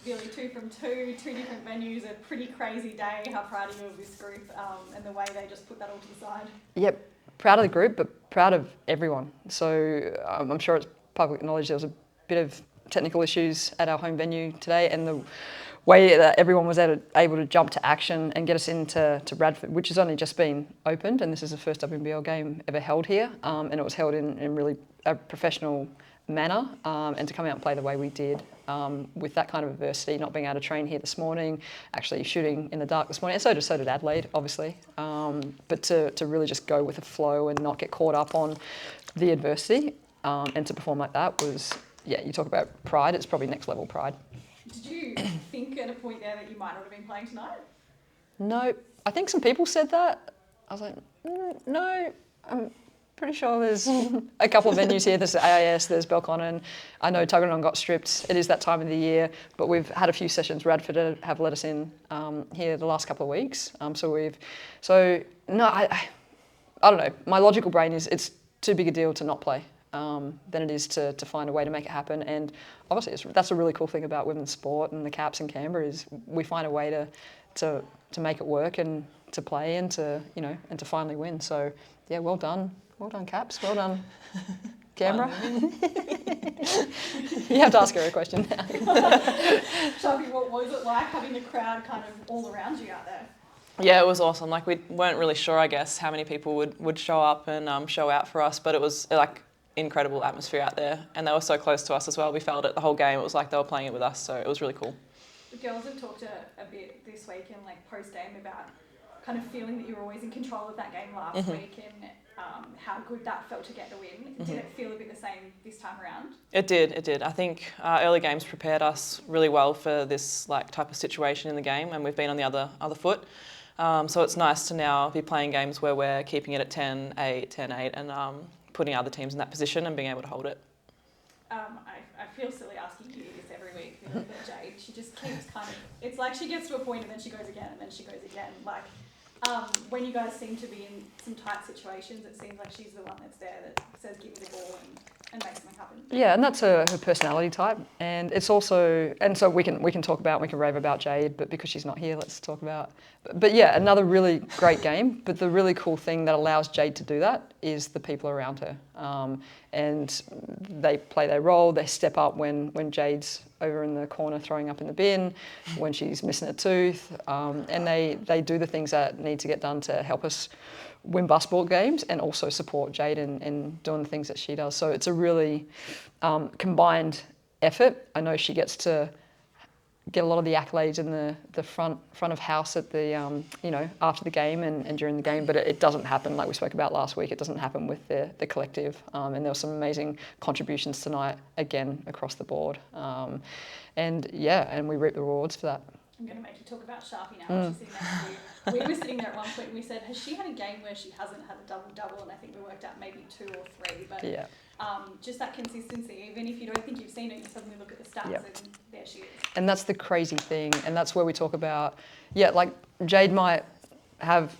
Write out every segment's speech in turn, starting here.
Billy, 2 from 2, 2 different venues, a pretty crazy day. How proud are you of this group and the way they just put that all to the side? Yep, proud of the group, but proud of everyone. So I'm sure it's public knowledge there was a bit of technical issues at our home venue today, and the way that everyone was able to jump to action and get us into Bradford, which has only just been opened, and this is the first WNBL game ever held here, and it was held in really a professional manner, and to come out and play the way we did with that kind of adversity, not being able to train here this morning, actually shooting in the dark this morning, and so did Adelaide, obviously, but to really just go with the flow and not get caught up on the adversity, and to perform like that was, yeah, you talk about pride, it's probably next level pride. Did you think at a point there that you might not have been playing tonight? No, I think some people said that. I was like, no, I'm pretty sure there's a couple of venues here. There's AIS, there's Belconnen. I know Tuggeranong got stripped. It is that time of the year, but we've had a few sessions. Radford have let us in here the last couple of weeks. I don't know. My logical brain is it's too big a deal to not play than it is to find a way to make it happen. And obviously, that's a really cool thing about women's sport and the Caps in Canberra is we find a way to make it work and to play and to finally win. So yeah, well done Caps, well done Canberra. You have to ask her a question now. Sharpie, what was it like having the crowd kind of all around you out there? Yeah, it was awesome. Like we weren't really sure, I guess, how many people would show up and show out for us, but it was like incredible atmosphere out there, and they were so close to us as well. We felt it the whole game. It was like they were playing it with us, so it was really cool. The girls have talked a bit this week and like post game about kind of feeling that you were always in control of that game last week and how good that felt to get the win. Did it feel a bit the same this time around? It did. I think early games prepared us really well for this like type of situation in the game, and we've been on the other foot. So it's nice to now be playing games where we're keeping it at 10-8, 10-8, and putting other teams in that position and being able to hold it. I feel silly asking you this every week, but Jade, she just keeps kind of, it's like she gets to a point and then she goes again and then she goes again. Like when you guys seem to be in some tight situations, it seems like she's the one that's there that says give me the ball and make something happen. Yeah, and that's her personality type, and it's also, and so we can rave about Jade, but because she's not here, let's talk about. But yeah, another really great game. But the really cool thing that allows Jade to do that is the people around her, and they play their role. They step up when Jade's over in the corner throwing up in the bin, when she's missing a tooth, and they do the things that need to get done to help us win basketball games and also support Jade in doing the things that she does. So it's a really combined effort. I know she gets to get a lot of the accolades in the front of house at the after the game and during the game, but it doesn't happen like we spoke about last week. It doesn't happen with the collective, and there were some amazing contributions tonight again across the board, and we reap the rewards for that. I'm going to make you talk about Sharpie now. She's sitting next to you. We were sitting there at one point and we said, has she had a game where she hasn't had a double-double? And I think we worked out maybe 2 or 3. But yeah. Just that consistency, even if you don't think you've seen it, you suddenly look at the stats and there she is. And that's the crazy thing. And that's where we talk about, like Jade might have,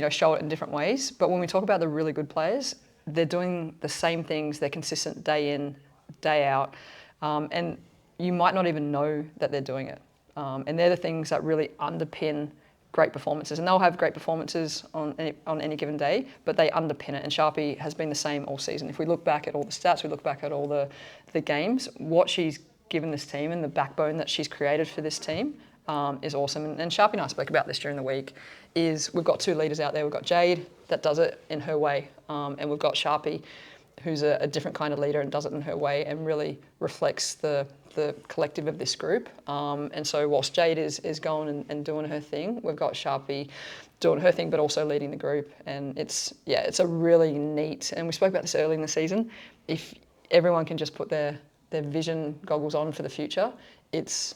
show it in different ways. But when we talk about the really good players, they're doing the same things. They're consistent day in, day out. And you might not even know that they're doing it. And they're the things that really underpin great performances. And they'll have great performances on any given day, but they underpin it. And Sharpie has been the same all season. If we look back at all the stats, we look back at all the games, what she's given this team and the backbone that she's created for this team is awesome. And Sharpie and I spoke about this during the week, is we've got 2 leaders out there. We've got Jade that does it in her way, and we've got Sharpie who's a different kind of leader and does it in her way and really reflects the collective of this group. And so whilst Jade is going and doing her thing, we've got Sharpie doing her thing but also leading the group. And it's a really neat, and we spoke about this early in the season, if everyone can just put their vision goggles on for the future, it's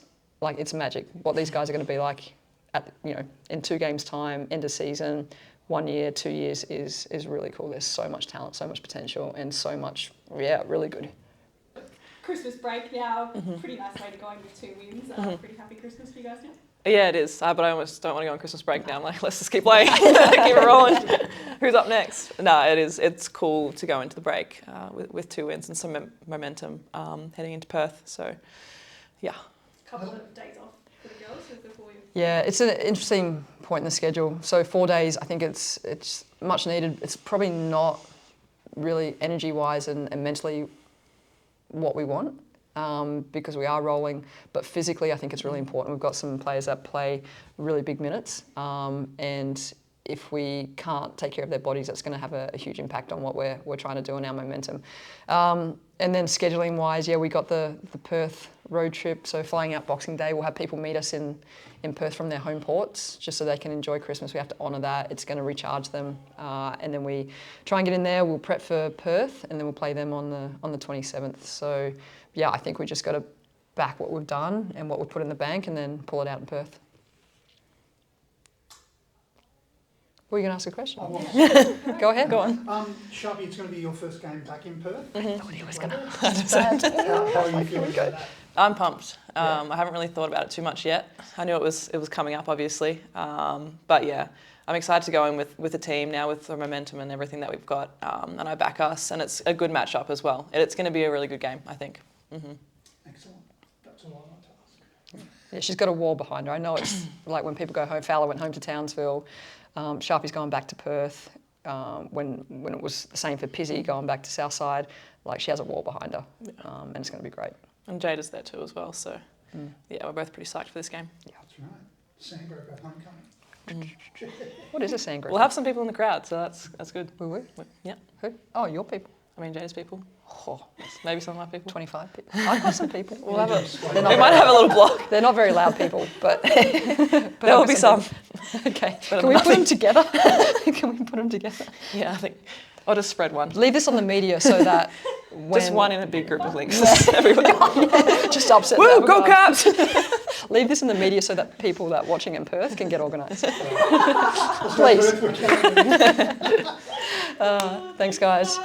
magic. What these guys are going to be like in 2 games time, end of season, 1 year, 2 years is really cool. There's so much talent, so much potential, and so much, really good. Christmas break now, pretty nice way to go in with 2 wins. Pretty happy Christmas for you guys now? Yeah, it is, but I almost don't want to go on Christmas break now. I'm like, let's just keep playing, keep it rolling. Who's up next? No, it's cool to go into the break with 2 wins and some momentum heading into Perth. So, yeah. Couple of days Yeah, it's an interesting point in the schedule. So 4 days, I think it's much needed. It's probably not really energy-wise and mentally what we want because we are rolling. But physically, I think it's really important. We've got some players that play really big minutes, and if we can't take care of their bodies, that's going to have a huge impact on what we're trying to do in our momentum. And then scheduling wise, yeah, we got the Perth road trip. So flying out Boxing Day, we'll have people meet us in Perth from their home ports, just so they can enjoy Christmas. We have to honour that. It's going to recharge them. And then we try and get in there. We'll prep for Perth, and then we'll play them on the 27th. So yeah, I think we just got to back what we've done and what we've put in the bank, and then pull it out in Perth. Were you going to ask a question? Go ahead. Go on. Sharpie, it's going to be your first game back in Perth. I thought he was going to. How are you feeling about that? I'm pumped. I haven't really thought about it too much yet. I knew it was coming up, obviously. But yeah, I'm excited to go in with the team now, with the momentum and everything that we've got. And I back us, and it's a good matchup as well. It's going to be a really good game, I think. Excellent. That's all I want to ask. Yeah, she's got a wall behind her. I know it's like when people go home. Fowler went home to Townsville. Sharpie's going back to Perth. When it was the same for Pizzy going back to Southside, like she has a wall behind her, and it's going to be great. And Jade is there too as well, so yeah, we're both pretty psyched for this game. That's right. Sandbrook at homecoming. What is a sangre? We'll have some people in the crowd, so that's good. Will we? Yeah. Who? Oh, your people. I mean, Jade's people. Oh, Maybe some of my people. 25 people. I've got some people. We'll have They're not we might have a little block. They're not very loud people, but There will be some. Okay. But Can we put them together? Can we put them together? Yeah, I think I'll just spread one. Leave this on the media so that when Just one in a big group of links. Everybody. just upset. Woo, that go regards. Caps! Leave this in the media so that people that are watching in Perth can get organised. Please. Thanks, guys.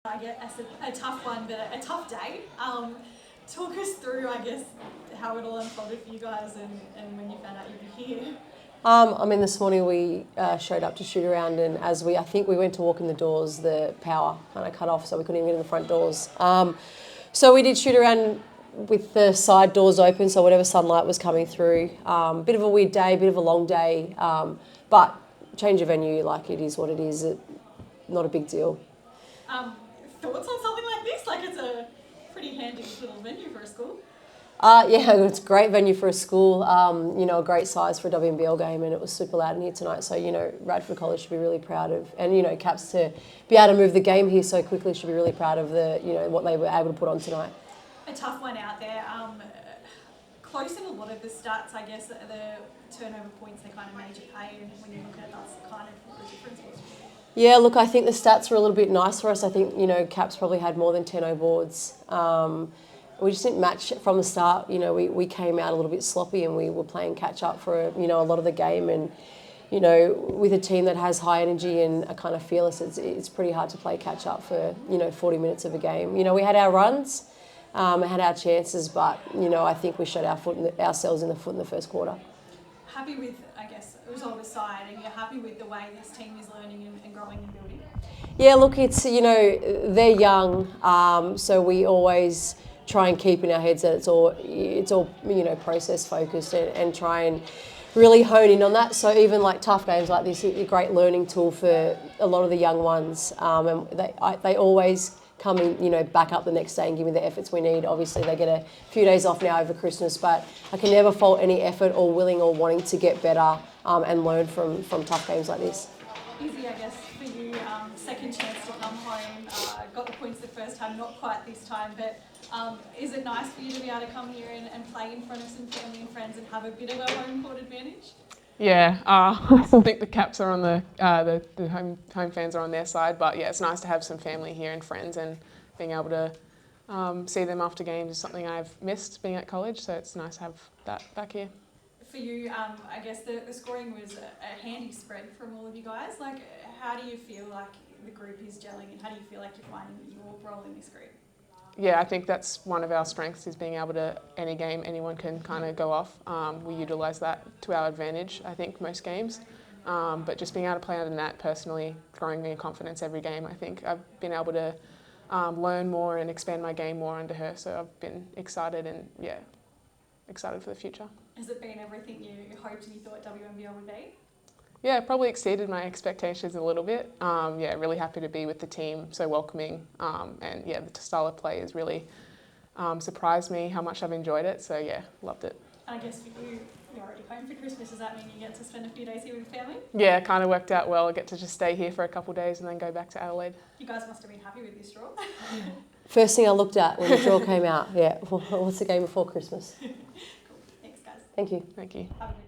I guess a tough one, but a tough day. Talk us through, I guess, how it all unfolded for you guys and when you found out you'd be here. I mean, this morning we showed up to shoot around, and I think we went to walk in the doors, the power kind of cut off, so we couldn't even get in the front doors. So we did shoot around with the side doors open, so whatever sunlight was coming through. Bit of a weird day, bit of a long day, but change of venue, like it is what it is. Not a big deal. Thoughts on something like this? Like it's a pretty handy little venue for a school. Yeah, it's a great venue for a school, a great size for a WNBL game, and it was super loud in here tonight. So, Radford College should be really proud of, and, Caps to be able to move the game here so quickly should be really proud of what they were able to put on tonight. A tough one out there. Close in a lot of the stats, I guess, the turnover points they kind of made you pay, and when you look at it, that's kind of what the difference was. Yeah, look, I think the stats were a little bit nice for us. I think, Caps probably had more than 10 O boards. We just didn't match from the start. We came out a little bit sloppy, and we were playing catch up for, a lot of the game. And, with a team that has high energy and are kind of fearless, it's pretty hard to play catch up for, 40 minutes of a game. We had our runs, had our chances, but, I think we shot ourselves in the foot in the first quarter. Happy with, I guess, the result aside, and you're happy with the way this team is learning and growing and building? Yeah, look, it's, they're young, so we always try and keep in our heads that it's all process focused and try and really hone in on that. So even like tough games like this, a great learning tool for a lot of the young ones, and they always come in, back up the next day and give me the efforts we need. Obviously, they get a few days off now over Christmas, but I can never fault any effort or willing or wanting to get better and learn from tough games like this. Easy, I guess, for you. Second chance to come home. Got the points the first time, not quite this time, but is it nice for you to be able to come here and play in front of some family and friends and have a bit of a home court advantage? Yeah, I think the Caps are on the home fans are on their side, but yeah, it's nice to have some family here and friends, and being able to see them after games is something I've missed being at college, so it's nice to have that back here. For you, I guess the scoring was a handy spread from all of you guys. Like, how do you feel like the group is gelling, and how do you feel like you're finding your role in this group? Yeah, I think that's one of our strengths, is being able to, any game, anyone can kind of go off. We utilise that to our advantage, I think, most games. But just being able to play under Nat personally, growing me confidence every game, I think I've been able to learn more and expand my game more under her. So I've been excited, and yeah, excited for the future. Has it been everything you hoped and you thought WNBL would be? Yeah, probably exceeded my expectations a little bit. Yeah, really happy to be with the team, so welcoming. And yeah, the style of play has really surprised me how much I've enjoyed it. So yeah, loved it. I guess for you, you're already home for Christmas. Does that mean you get to spend a few days here with your family? Yeah, kind of worked out well. I get to just stay here for a couple of days and then go back to Adelaide. You guys must have been happy with your straw. First thing I looked at when the draw came out, yeah, what's the game before Christmas? Cool. Thanks, guys. Thank you. Thank you. Have a good